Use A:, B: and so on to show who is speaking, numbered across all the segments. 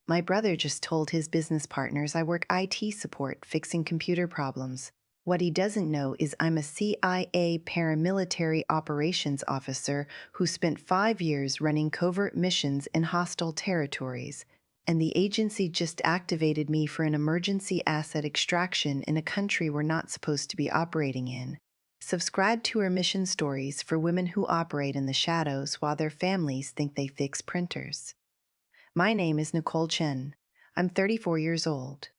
A: My brother just told his business partners I work IT support fixing computer problems. What he doesn't know is I'm a CIA paramilitary operations officer who spent 5 years running covert missions in hostile territories, and the agency just activated me for an emergency asset extraction in a country we're not supposed to be operating in. Subscribe to our mission stories for women who operate in the shadows while their families think they fix printers. My name is Nicole Chen. I'm 34 years old.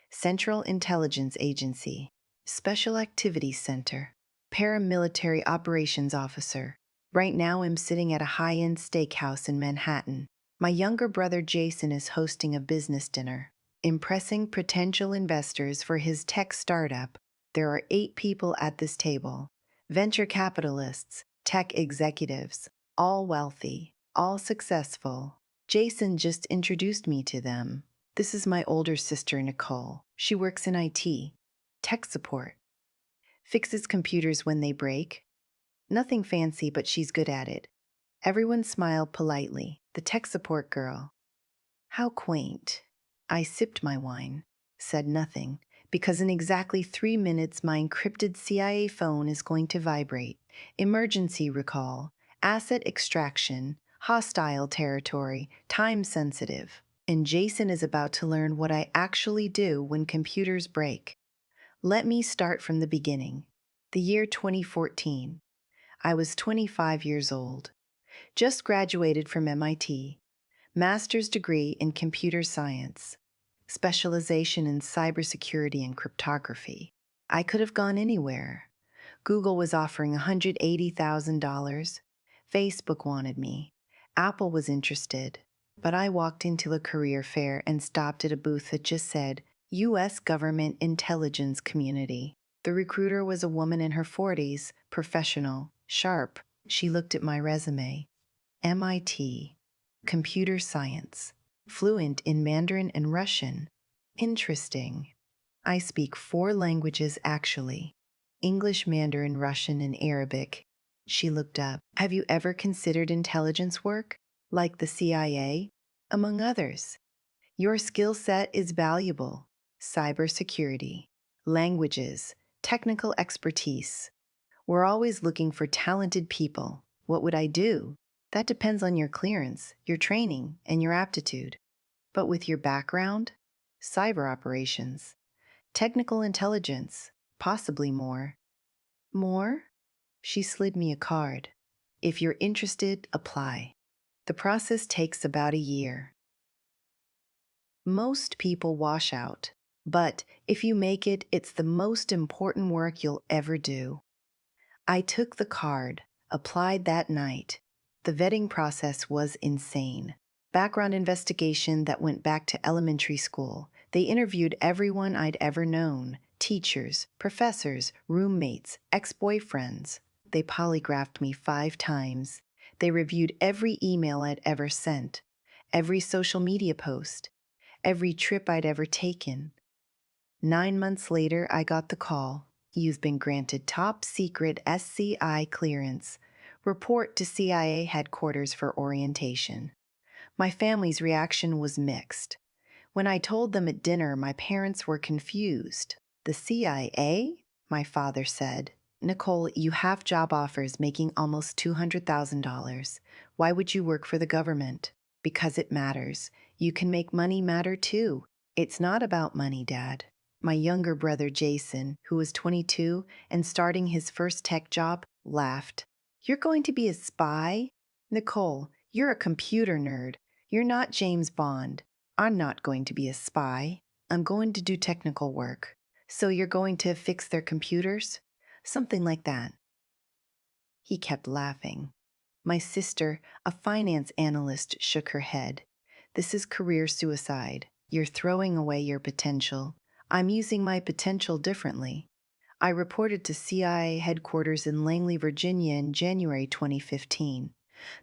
A: Central Intelligence Agency, Special Activities Center, Paramilitary Operations Officer. Right now I'm sitting at a high-end steakhouse in Manhattan. My younger brother Jason is hosting a business dinner, impressing potential investors for his tech startup. There are 8 people at this table. Venture capitalists, tech executives, all wealthy, all successful. Jason just introduced me to them. This is my older sister, Nicole. She works in IT, tech support, fixes computers when they break. Nothing fancy, but she's good at it. Everyone smiled politely. The tech support girl. How quaint. I sipped my wine, said nothing, because in exactly 3 minutes my encrypted CIA phone is going to vibrate. Emergency recall, asset extraction, hostile territory, time sensitive. And Jason is about to learn what I actually do when computers break. Let me start from the beginning. The year 2014. I was 25 years old. Just graduated from MIT. Master's degree in computer science. Specialization in cybersecurity and cryptography. I could have gone anywhere. Google was offering $180,000. Facebook wanted me. Apple was interested. But I walked into a career fair and stopped at a booth that just said, U.S. Government Intelligence Community. The recruiter was a woman in her 40s, professional, sharp. She looked at my resume. MIT. Computer science. Fluent in Mandarin and Russian. Interesting. I speak 4 languages actually. English, Mandarin, Russian, and Arabic. She looked up. Have you ever considered intelligence work? Like the CIA? Among others. Your skill set is valuable. Cybersecurity, languages, technical expertise. We're always looking for talented people. What would I do? That depends on your clearance, your training, and your aptitude. But with your background, cyber operations, technical intelligence, possibly more. More? She slid me a card. If you're interested, apply. The process takes about a year. Most people wash out, but if you make it, it's the most important work you'll ever do. I took the card, applied that night. The vetting process was insane. Background investigation that went back to elementary school. They interviewed everyone I'd ever known, teachers, professors, roommates, ex-boyfriends. They polygraphed me 5 times. They reviewed every email I'd ever sent, every social media post, every trip I'd ever taken. 9 months later, I got the call. You've been granted top secret SCI clearance. Report to CIA headquarters for orientation. My family's reaction was mixed. When I told them at dinner, my parents were confused. The CIA? My father said. Nicole, you have job offers making almost $200,000. Why would you work for the government? Because it matters. You can make money matter too. It's not about money, Dad. My younger brother Jason, who was 22 and starting his first tech job, laughed. You're going to be a spy? Nicole, you're a computer nerd. You're not James Bond. I'm not going to be a spy. I'm going to do technical work. So you're going to fix their computers? Something like that. He kept laughing. My sister, a finance analyst, shook her head. This is career suicide. You're throwing away your potential. I'm using my potential differently. I reported to CIA headquarters in Langley, Virginia in January 2015.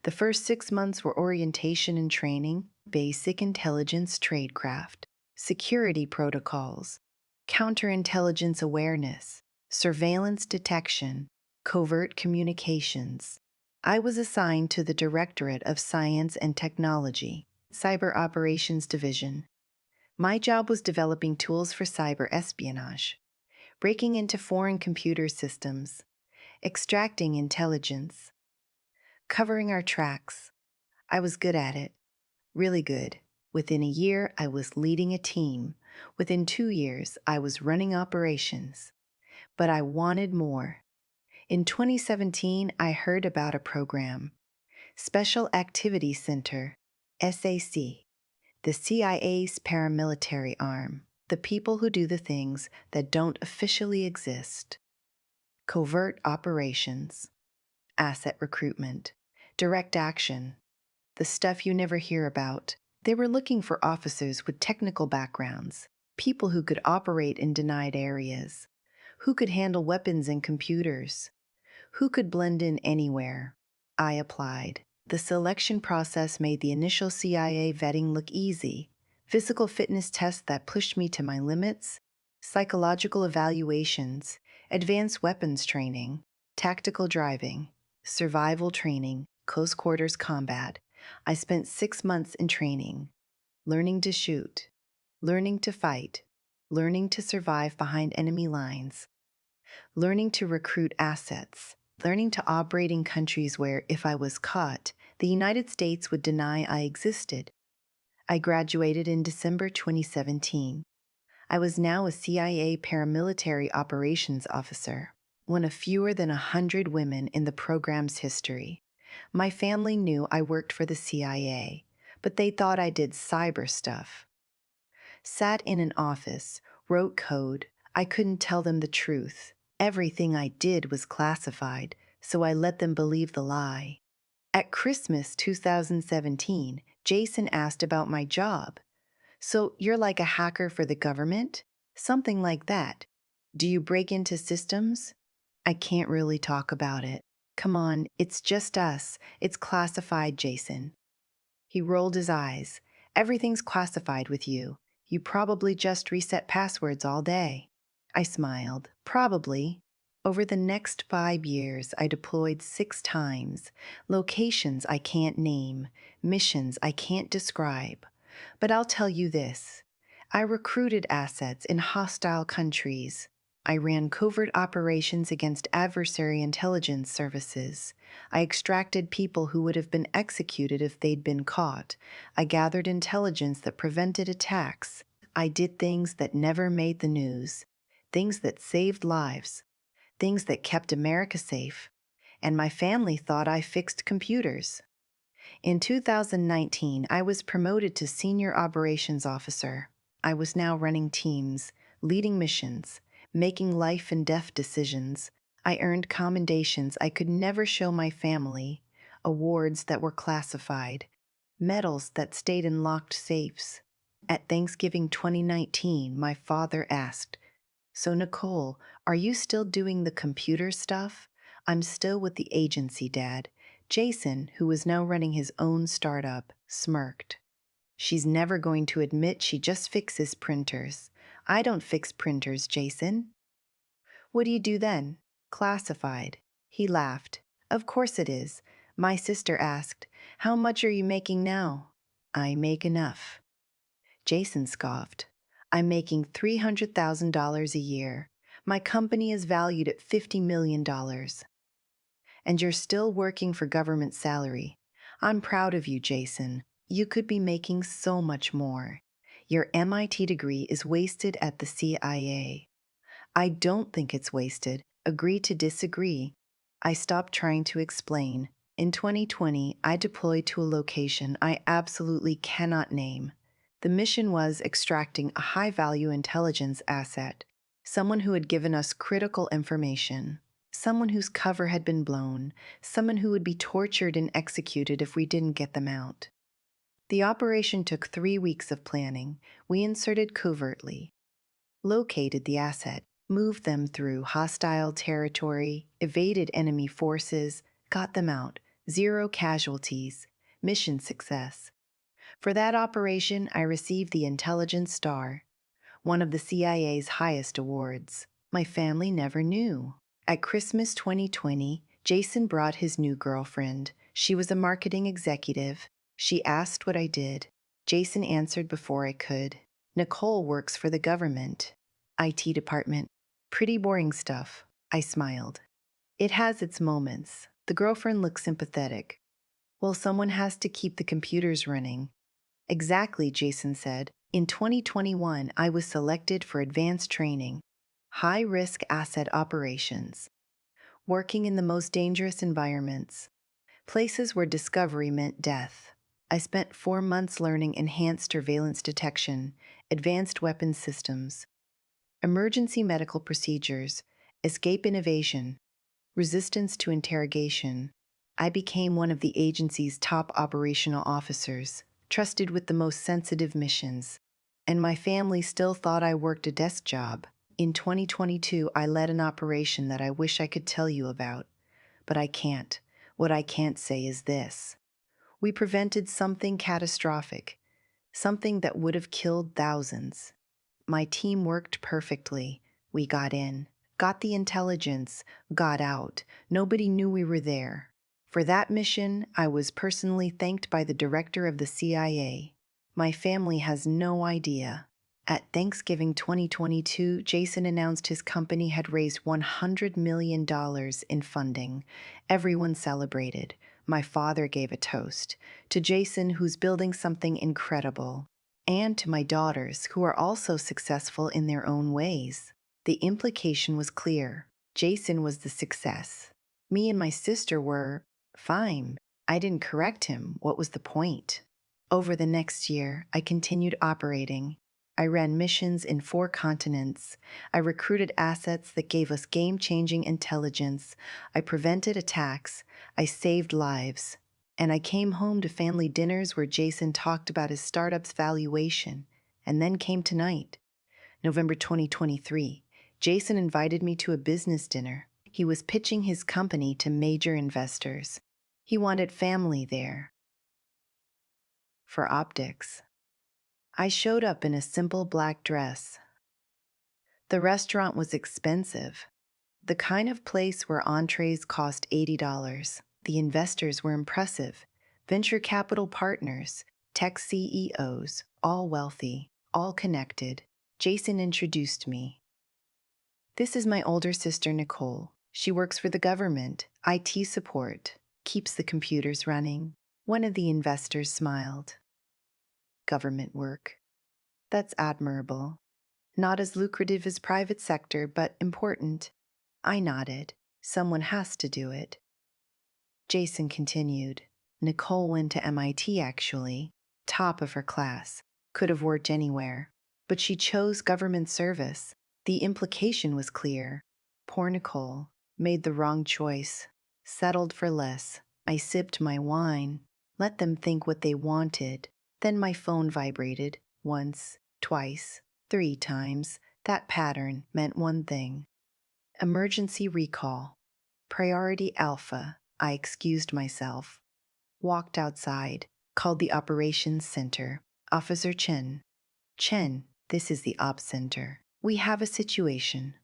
A: The first 6 months were orientation and training, basic intelligence tradecraft, security protocols, counterintelligence awareness, surveillance detection, covert communications. I was assigned to the Directorate of Science and Technology. Cyber Operations Division. My job was developing tools for cyber espionage, breaking into foreign computer systems, extracting intelligence, covering our tracks. I was good at it, really good. Within a year, I was leading a team. Within 2 years, I was running operations. But I wanted more. In 2017, I heard about a program, Special Activity Center, SAC, the CIA's paramilitary arm, the people who do the things that don't officially exist. Covert operations, asset recruitment, direct action, the stuff you never hear about. They were looking for officers with technical backgrounds, people who could operate in denied areas, who could handle weapons and computers, who could blend in anywhere. I applied. The selection process made the initial CIA vetting look easy. Physical fitness tests that pushed me to my limits, psychological evaluations, advanced weapons training, tactical driving, survival training, close quarters combat. I spent 6 months in training, learning to shoot, learning to fight, learning to survive behind enemy lines, learning to recruit assets, learning to operate in countries where, if I was caught, the United States would deny I existed. I graduated in December 2017. I was now a CIA paramilitary operations officer, one of fewer than 100 women in the program's history. My family knew I worked for the CIA, but they thought I did cyber stuff. Sat in an office, wrote code. I couldn't tell them the truth. Everything I did was classified, so I let them believe the lie. At Christmas 2017, Jason asked about my job. So you're like a hacker for the government? Something like that. Do you break into systems? I can't really talk about it. Come on, it's just us. It's classified, Jason. He rolled his eyes. Everything's classified with you. You probably just reset passwords all day. I smiled. Probably. Over the next 5 years, I deployed 6 times. Locations I can't name. Missions I can't describe. But I'll tell you this. I recruited assets in hostile countries. I ran covert operations against adversary intelligence services. I extracted people who would have been executed if they'd been caught. I gathered intelligence that prevented attacks. I did things that never made the news, things that saved lives, things that kept America safe. And my family thought I fixed computers. In 2019, I was promoted to Senior Operations Officer. I was now running teams, leading missions, making life and death decisions. I earned commendations I could never show my family, awards that were classified, medals that stayed in locked safes. At Thanksgiving 2019, my father asked, "So, Nicole, are you still doing the computer stuff?" "I'm still with the agency, Dad." Jason, who was now running his own startup, smirked. "She's never going to admit she just fixes printers." "I don't fix printers, Jason." "What do you do then?" "Classified." He laughed. "Of course it is." My sister asked, "How much are you making now?" "I make enough." Jason scoffed. "I'm making $300,000 a year. My company is valued at $50 million. And you're still working for government salary. I'm proud of you, Jason. You could be making so much more. Your MIT degree is wasted at the CIA. I don't think it's wasted. Agree to disagree. I stopped trying to explain. In 2020, I deployed to a location I absolutely cannot name. The mission was extracting a high-value intelligence asset, someone who had given us critical information, someone whose cover had been blown, someone who would be tortured and executed if we didn't get them out. The operation took 3 weeks of planning. We inserted covertly, located the asset, moved them through hostile territory, evaded enemy forces, got them out. 0 casualties. Mission success. For that operation, I received the Intelligence Star, one of the CIA's highest awards. My family never knew. At Christmas 2020, Jason brought his new girlfriend. She was a marketing executive. She asked what I did. Jason answered before I could. Nicole works for the government. IT department. Pretty boring stuff. I smiled. It has its moments. The girlfriend looked sympathetic. Well, someone has to keep the computers running. Exactly, Jason said. In 2021, I was selected for advanced training, high-risk asset operations, working in the most dangerous environments, places where discovery meant death. I spent 4 months learning enhanced surveillance detection, advanced weapons systems, emergency medical procedures, escape innovation, resistance to interrogation. I became one of the agency's top operational officers, trusted with the most sensitive missions. And my family still thought I worked a desk job. In 2022, I led an operation that I wish I could tell you about, but I can't. What I can't say is this. We prevented something catastrophic, something that would have killed thousands. My team worked perfectly. We got in, got the intelligence, got out. Nobody knew we were there. For that mission, I was personally thanked by the director of the CIA. My family has no idea. At Thanksgiving 2022, Jason announced his company had raised $100 million in funding. Everyone celebrated. My father gave a toast to Jason, who's building something incredible, and to my daughters, who are also successful in their own ways. The implication was clear. Jason was the success. Me and my sister were fine. I didn't correct him. What was the point? Over the next year, I continued operating. I ran missions in 4 continents. I recruited assets that gave us game-changing intelligence. I prevented attacks. I saved lives. And I came home to family dinners where Jason talked about his startup's valuation. And then came tonight, November 2023. Jason invited me to a business dinner. He was pitching his company to major investors. He wanted family there. For optics. I showed up in a simple black dress. The restaurant was expensive, the kind of place where entrees cost $80. The investors were impressive. Venture capital partners, tech CEOs, all wealthy, all connected. Jason introduced me. This is my older sister, Nicole. She works for the government, IT support, keeps the computers running. One of the investors smiled. Government work. That's admirable. Not as lucrative as private sector, but important. I nodded. Someone has to do it. Jason continued. Nicole went to MIT, actually. Top of her class. Could have worked anywhere. But she chose government service. The implication was clear. Poor Nicole. Made the wrong choice. Settled for less. I sipped my wine. Let them think what they wanted. Then my phone vibrated. Once, twice, 3 times. That pattern meant one thing. Emergency recall. Priority Alpha. I excused myself. Walked outside. Called the operations center. Officer Chen. Chen, this is the ops center. We have a situation.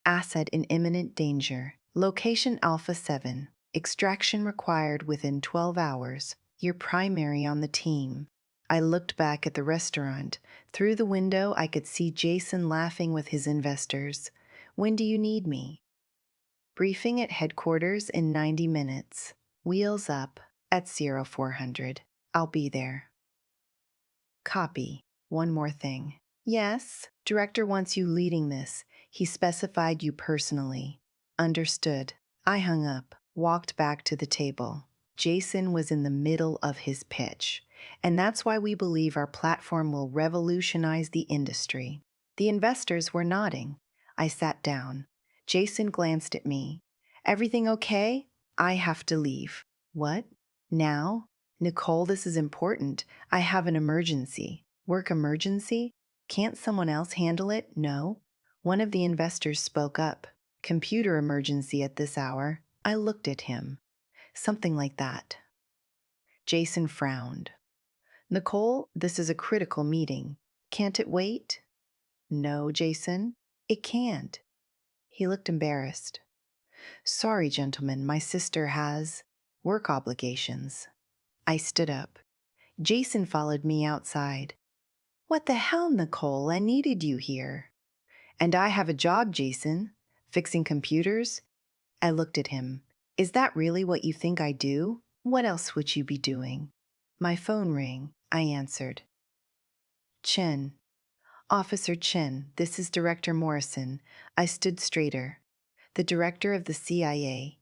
A: Asset in imminent danger. Location Alpha 7. Extraction required within 12 hours. You're primary on the team. I looked back at the restaurant. Through the window, I could see Jason laughing with his investors. When do you need me? Briefing at headquarters in 90 minutes. Wheels up at 0400. I'll be there. Copy. One more thing. Yes, director wants you leading this. He specified you personally. Understood. I hung up, walked back to the table. Jason was in the middle of his pitch. And that's why we believe our platform will revolutionize the industry. The investors were nodding. I sat down. Jason glanced at me. Everything okay? I have to leave. What? Now? Nicole, this is important. I have an emergency. Work emergency? Can't someone else handle it? No. One of the investors spoke up. Computer emergency at this hour. I looked at him. Something like that. Jason frowned. Nicole, this is a critical meeting. Can't it wait? No, Jason, it can't. He looked embarrassed. Sorry, gentlemen, my sister has work obligations. I stood up. Jason followed me outside. What the hell, Nicole? I needed you here. And I have a job, Jason. Fixing computers? I looked at him. Is that really what you think I do? What else would you be doing? My phone rang. I answered. Chen. Officer Chen, this is Director Morrison. I stood straighter. The director of the CIA,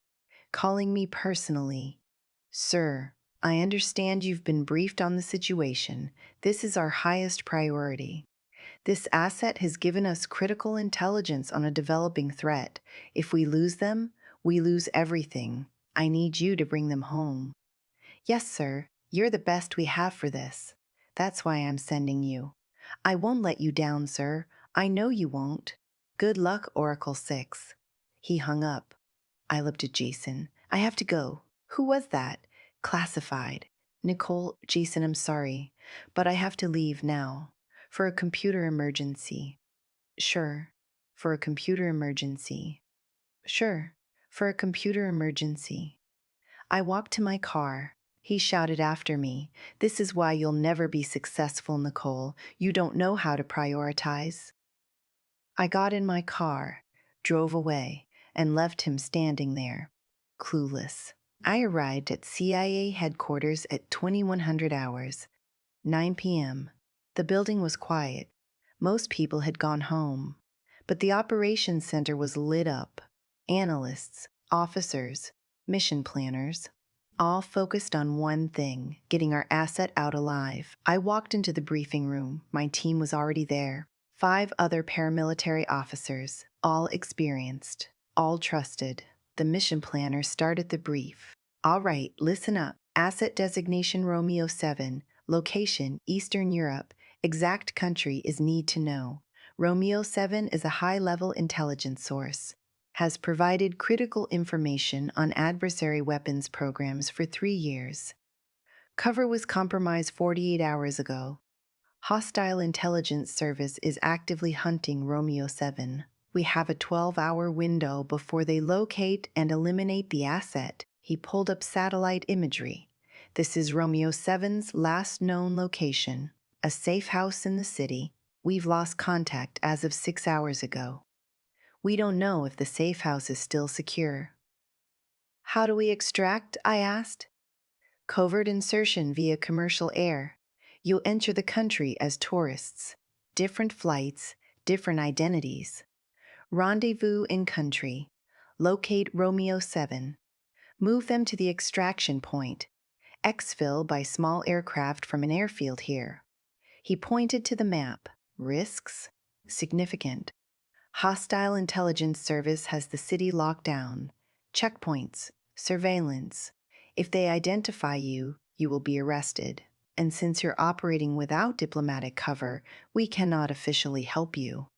A: calling me personally. Sir, I understand you've been briefed on the situation. This is our highest priority. This asset has given us critical intelligence on a developing threat. If we lose them, we lose everything. I need you to bring them home. Yes, sir. You're the best we have for this. That's why I'm sending you. I won't let you down, sir. I know you won't. Good luck, Oracle 6. He hung up. I looked at Jason. I have to go. Who was that? Classified. Nicole, Jason, I'm sorry, but I have to leave now. For a computer emergency. Sure. For a computer emergency. Sure. For a computer emergency. I walked to my car. He shouted after me, "This is why you'll never be successful, Nicole. You don't know how to prioritize." I got in my car, drove away, and left him standing there, clueless. I arrived at CIA headquarters at 2100 hours, 9 p.m. The building was quiet. Most people had gone home. But the operations center was lit up. Analysts, officers, mission planners, all focused on one thing, getting our asset out alive. I walked into the briefing room. My team was already there. 5 other paramilitary officers, all experienced, all trusted. The mission planner started the brief. All right, listen up. Asset designation Romeo 7, location Eastern Europe, exact country is need to know. Romeo 7 is a high-level intelligence source. Has provided critical information on adversary weapons programs for 3 years. Cover was compromised 48 hours ago. Hostile intelligence service is actively hunting Romeo 7. We have a 12-hour window before they locate and eliminate the asset. He pulled up satellite imagery. This is Romeo 7's last known location, a safe house in the city. We've lost contact as of 6 hours ago. We don't know if the safe house is still secure. How do we extract? I asked. Covert insertion via commercial air. You'll enter the country as tourists. Different flights, different identities. Rendezvous in country. Locate Romeo 7. Move them to the extraction point. Exfil by small aircraft from an airfield here. He pointed to the map. Risks? Significant. Hostile intelligence service has the city locked down. Checkpoints. Surveillance. If they identify you, you will be arrested. And since you're operating without diplomatic cover, we cannot officially help you.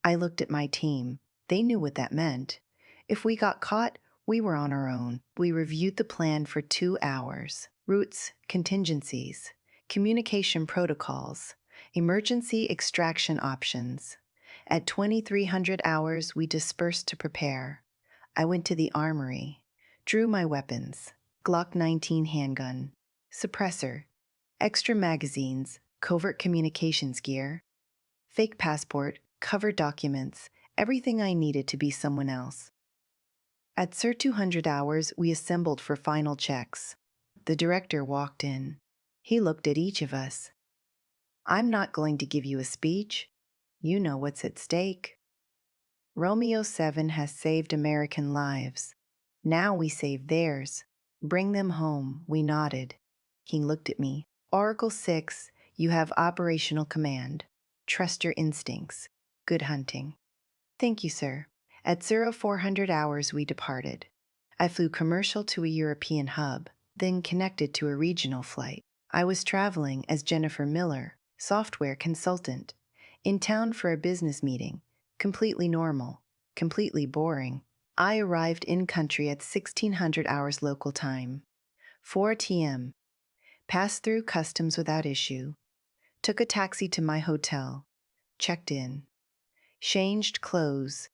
A: I looked at my team. They knew what that meant. If we got caught, we were on our own. We reviewed the plan for 2 hours. Routes, contingencies, communication protocols, emergency extraction options. At 2300 hours, we dispersed to prepare. I went to the armory, drew my weapons, Glock 19 handgun, suppressor, extra magazines, covert communications gear, fake passport, cover documents, everything I needed to be someone else. At Sir 200 hours, we assembled for final checks. The director walked in. He looked at each of us. I'm not going to give you a speech. You know what's at stake. Romeo 7 has saved American lives. Now we save theirs. Bring them home, we nodded. He looked at me. Oracle 6, you have operational command. Trust your instincts. Good hunting. Thank you, sir. At 0400 hours, we departed. I flew commercial to a European hub, then connected to a regional flight. I was traveling as Jennifer Miller, software consultant, in town for a business meeting. Completely normal, completely boring. I arrived in country at 1600 hours local time. 4 p.m. Passed through customs without issue. Took a taxi to my hotel. Checked in. Changed clothes.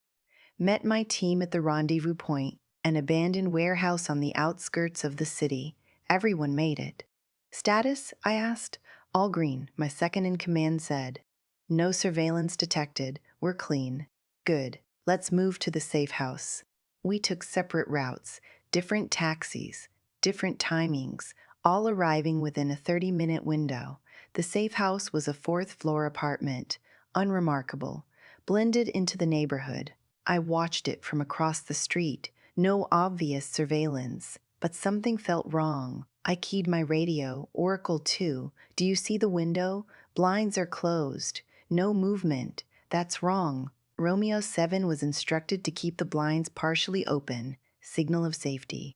A: Met my team at the rendezvous point, an abandoned warehouse on the outskirts of the city. Everyone made it. Status? I asked. All green, my second in command said. No surveillance detected. We're clean. Good. Let's move to the safe house. We took separate routes, different taxis, different timings, all arriving within a 30-minute window. The safe house was a fourth-floor apartment, unremarkable, blended into the neighborhood. I watched it from across the street. No obvious surveillance, but something felt wrong. I keyed my radio, Oracle 2. Do you see the window? Blinds are closed. No movement. That's wrong. Romeo 7 was instructed to keep the blinds partially open, signal of safety.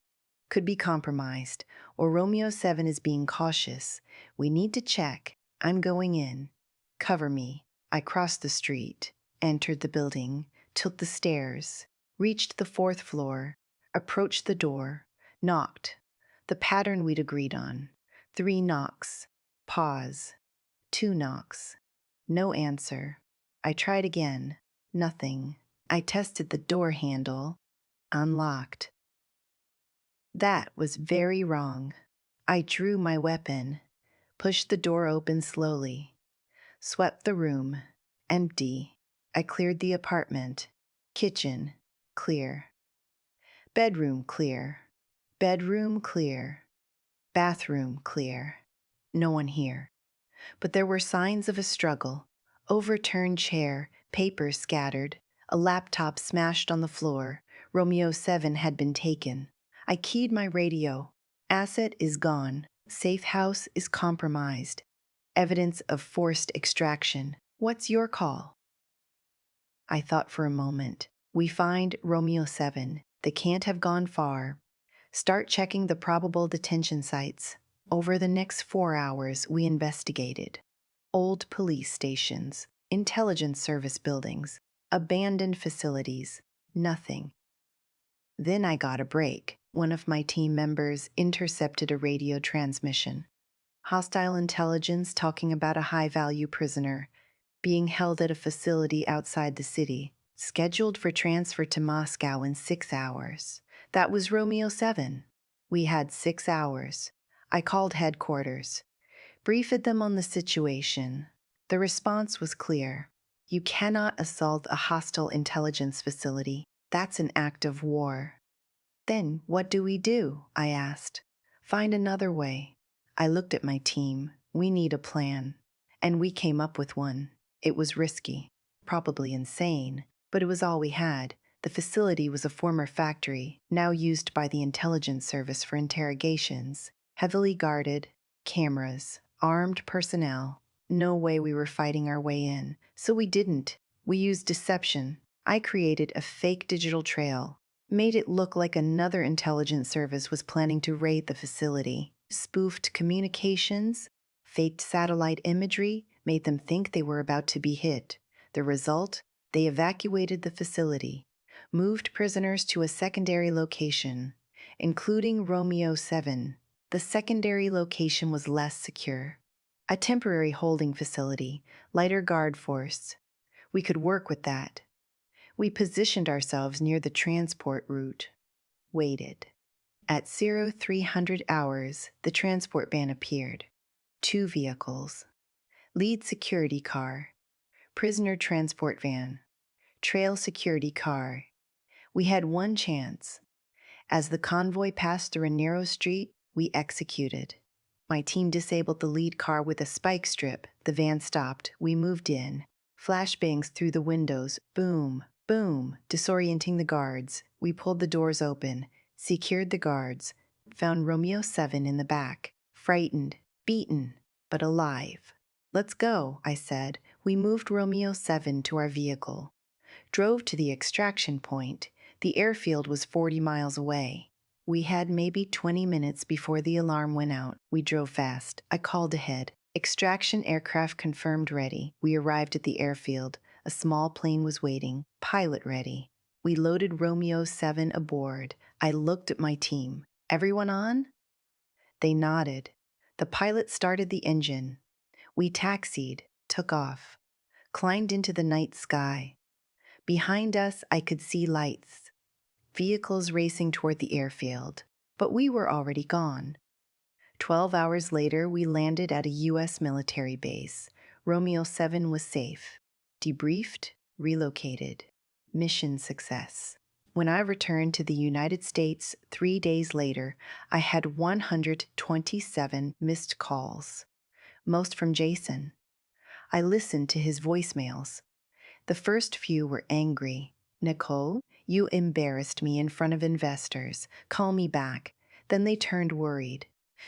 A: Could be compromised, or Romeo 7 is being cautious. We need to check. I'm going in. Cover me. I crossed the street, entered the building, took the stairs, reached the fourth floor, approached the door, knocked. The pattern we'd agreed on. 3 knocks. Pause. 2 knocks. No answer. I tried again. Nothing. I tested the door handle. Unlocked. That was very wrong. I drew my weapon, pushed the door open slowly, swept the room. Empty. I cleared the apartment. Kitchen. Clear. Bedroom clear. Bedroom clear. Bathroom clear. No one here. But there were signs of a struggle. Overturned chair, papers scattered, a laptop smashed on the floor. Romeo 7 had been taken. I keyed my radio. Asset is gone. Safe house is compromised. Evidence of forced extraction. What's your call? I thought for a moment. We find Romeo 7. They can't have gone far. Start checking the probable detention sites. Over the next 4 hours, we investigated. Old police stations, intelligence service buildings, abandoned facilities, nothing. Then I got a break. One of my team members intercepted a radio transmission. Hostile intelligence talking about a high-value prisoner being held at a facility outside the city, scheduled for transfer to Moscow in 6 hours. That was Romeo 7. We had 6 hours. I called headquarters, briefed them on the situation. The response was clear. You cannot assault a hostile intelligence facility. That's an act of war. Then what do? I asked. Find another way. I looked at my team. We need a plan. And we came up with one. It was risky, probably insane, but it was all we had. The facility was a former factory, now used by the intelligence service for interrogations. Heavily guarded, cameras, armed personnel. No way we were fighting our way in, so we didn't. We used deception. I created a fake digital trail, made it look like another intelligence service was planning to raid the facility, spoofed communications, faked satellite imagery, made them think they were about to be hit. The result? They evacuated the facility, moved prisoners to a secondary location, including Romeo 7. The secondary location was less secure. A temporary holding facility, lighter guard force. We could work with that. We positioned ourselves near the transport route. Waited. At 0300 hours, the transport van appeared. 2 vehicles. Lead security car. Prisoner transport van. Trail security car. We had one chance. As the convoy passed through a narrow street, we executed. My team disabled the lead car with a spike strip. The van stopped. We moved in. Flashbangs through the windows. Boom, boom, disorienting the guards. We pulled the doors open, secured the guards, found Romeo 7 in the back, frightened, beaten, but alive. Let's go, I said. We moved Romeo 7 to our vehicle. Drove to the extraction point. The airfield was 40 miles away. We had maybe 20 minutes before the alarm went out. We drove fast. I called ahead. Extraction aircraft confirmed ready. We arrived at the airfield. A small plane was waiting. Pilot ready. We loaded Romeo 7 aboard. I looked at my team. Everyone on? They nodded. The pilot started the engine. We taxied, took off, climbed into the night sky. Behind us, I could see lights, vehicles racing toward the airfield, but we were already gone. 12 hours later, we landed at a U.S. military base. Romeo 7 was safe. Debriefed, relocated. Mission success. When I returned to the United States 3 days later, I had 127 missed calls, most from Jason. I listened to his voicemails. The first few were angry. "Nicole, you embarrassed me in front of investors. Call me back." Then they turned worried.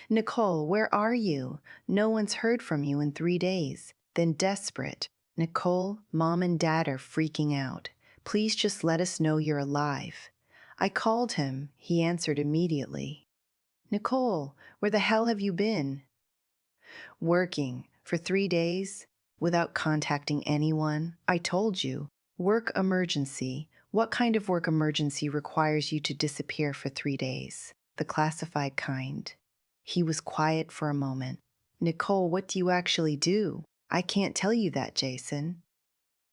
A: "Nicole, where are you? No one's heard from you in 3 days." Then desperate. "Nicole, Mom and Dad are freaking out. Please just let us know you're alive." I called him. He answered immediately. "Nicole, where the hell have you been?" "Working for 3 days without contacting anyone. I told you. Work emergency. What kind of work emergency requires you to disappear for 3 days?" "The classified kind." He was quiet for a moment. "Nicole, what do you actually do?" "I can't tell you that, Jason."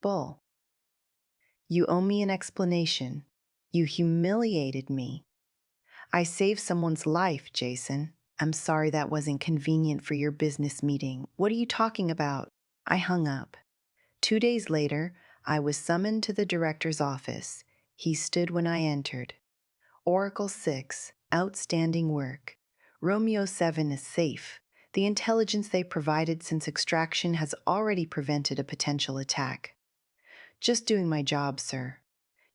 A: "Bull. You owe me an explanation. You humiliated me." "I saved someone's life, Jason." "I'm sorry that wasn't convenient for your business meeting. What are you talking about?" I hung up. 2 days later, I was summoned to the director's office. He stood when I entered. "Oracle 6, outstanding work. Romeo 7 is safe. The intelligence they provided since extraction has already prevented a potential attack." "Just doing my job, sir."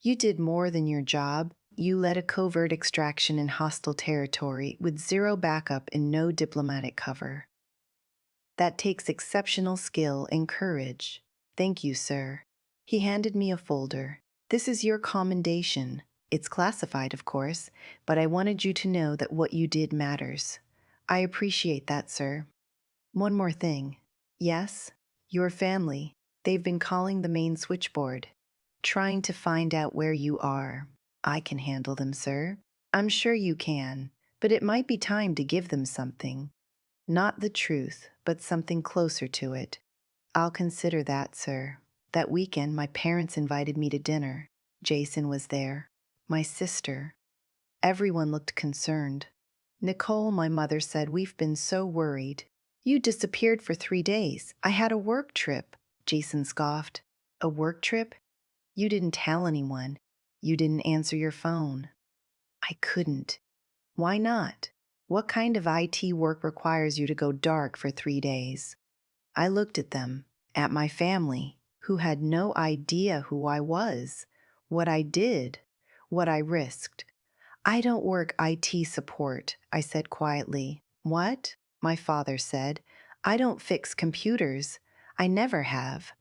A: "You did more than your job. You led a covert extraction in hostile territory with zero backup and no diplomatic cover. That takes exceptional skill and courage." "Thank you, sir." He handed me a folder. "This is your commendation. It's classified, of course, but I wanted you to know that what you did matters." "I appreciate that, sir." "One more thing." "Yes?" "Your family. They've been calling the main switchboard, trying to find out where you are." "I can handle them, sir." "I'm sure you can, but it might be time to give them something. Not the truth, but something closer to it." "I'll consider that, sir." That weekend, my parents invited me to dinner. Jason was there. My sister. Everyone looked concerned. "Nicole," my mother said, "we've been so worried. You disappeared for 3 days. I had a work trip." Jason scoffed. "A work trip? You didn't tell anyone. You didn't answer your phone." "I couldn't." "Why not? What kind of IT work requires you to go dark for 3 days?" I looked at them, at my family, who had no idea who I was, what I did, what I risked. "I don't work IT support," I said quietly. "What?" my father said. "I don't fix computers. I never have."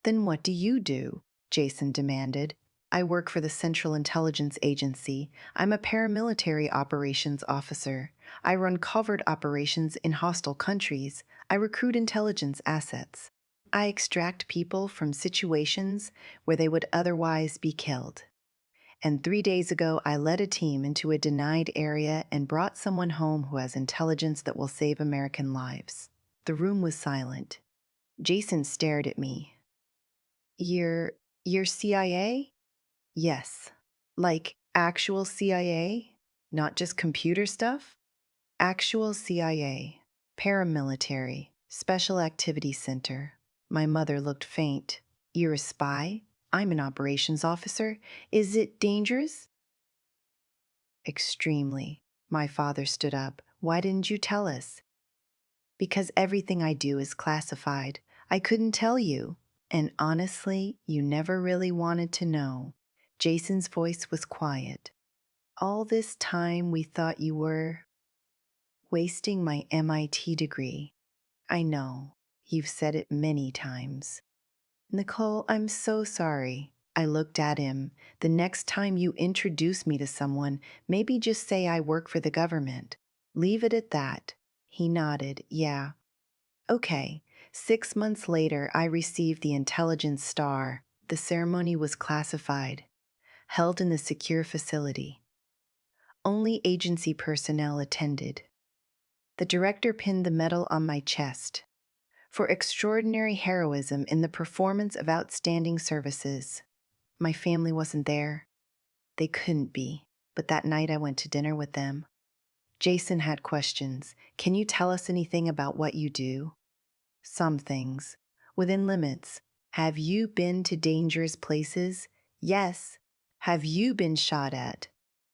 A: "Then what do you do?" Jason demanded. "I work for the Central Intelligence Agency. I'm a paramilitary operations officer. I run covert operations in hostile countries. I recruit intelligence assets. I extract people from situations where they would otherwise be killed." And 3 days ago, I led a team into a denied area and brought someone home who has intelligence that will save American lives. The room was silent. Jason stared at me. You're CIA?" "Yes." "Like actual CIA? Not just computer stuff?" "Actual CIA. Paramilitary. Special Activities Center." My mother looked faint. "You're a spy? I'm an operations officer. Is it dangerous?" "Extremely." My father stood up. "Why didn't you tell us?" "Because everything I do is classified. I couldn't tell you. And honestly, you never really wanted to know." Jason's voice was quiet. "All this time we thought you were wasting my MIT degree." "I know. You've said it many times." "Nicole, I'm so sorry." I looked at him. "The next time you introduce me to someone, maybe just say I work for the government. Leave it at that." He nodded. "Yeah." "Okay." 6 months later, I received the Intelligence Star. The ceremony was classified, held in a secure facility. Only agency personnel attended. The director pinned the medal on my chest. "For extraordinary heroism in the performance of outstanding services." My family wasn't there. They couldn't be, but that night I went to dinner with them. Jason had questions. Can you tell us anything about what you do? Some things. Within limits. Have you been to dangerous places? Yes. Have you been shot at?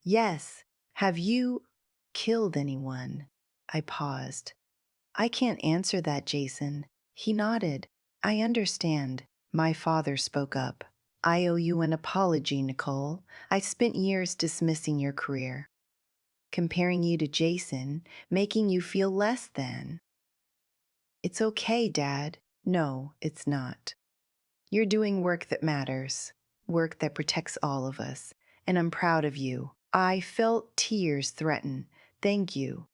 A: Yes. Have you killed anyone? I paused. I can't answer that, Jason. He nodded. I understand. My father spoke up. I owe you an apology, Nicole. I spent years dismissing your career, comparing you to Jason, making you feel less than. It's okay, Dad. No, it's not. You're doing work that matters, work that protects all of us, and I'm proud of you. I felt tears threaten. Thank you.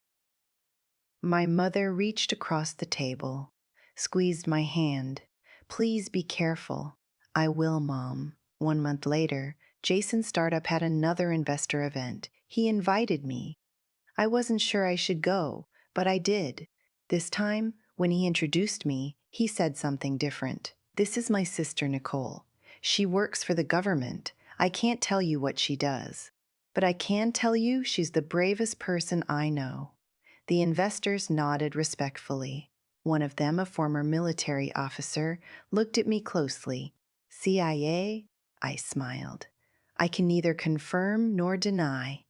A: My mother reached across the table, squeezed my hand. Please be careful. I will, Mom. 1 month later, Jason's startup had another investor event. He invited me. I wasn't sure I should go, but I did. This time, when he introduced me, he said something different. This is my sister, Nicole. She works for the government. I can't tell you what she does, but I can tell you she's the bravest person I know. The investors nodded respectfully. One of them, a former military officer, looked at me closely. CIA? I smiled. I can neither confirm nor deny.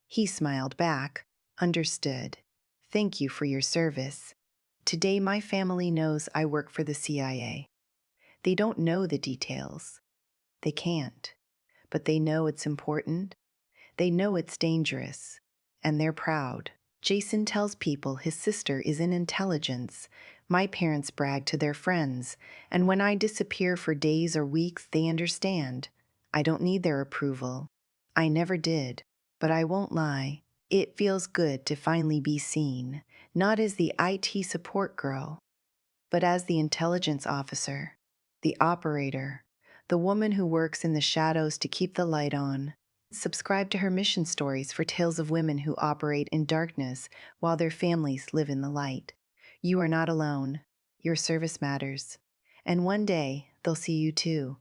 A: He smiled back. Understood. Thank you for your service. Today, my family knows I work for the CIA. They don't know the details. They can't. But they know it's important. They know it's dangerous. And they're proud. Jason tells people his sister is in intelligence. My parents brag to their friends. And when I disappear for days or weeks, they understand. I don't need their approval. I never did. But I won't lie. It feels good to finally be seen, not as the IT support girl, but as the intelligence officer, the operator, the woman who works in the shadows to keep the light on. Subscribe to her mission stories for tales of women who operate in darkness while their families live in the light. You are not alone. Your service matters. And one day, they'll see you too.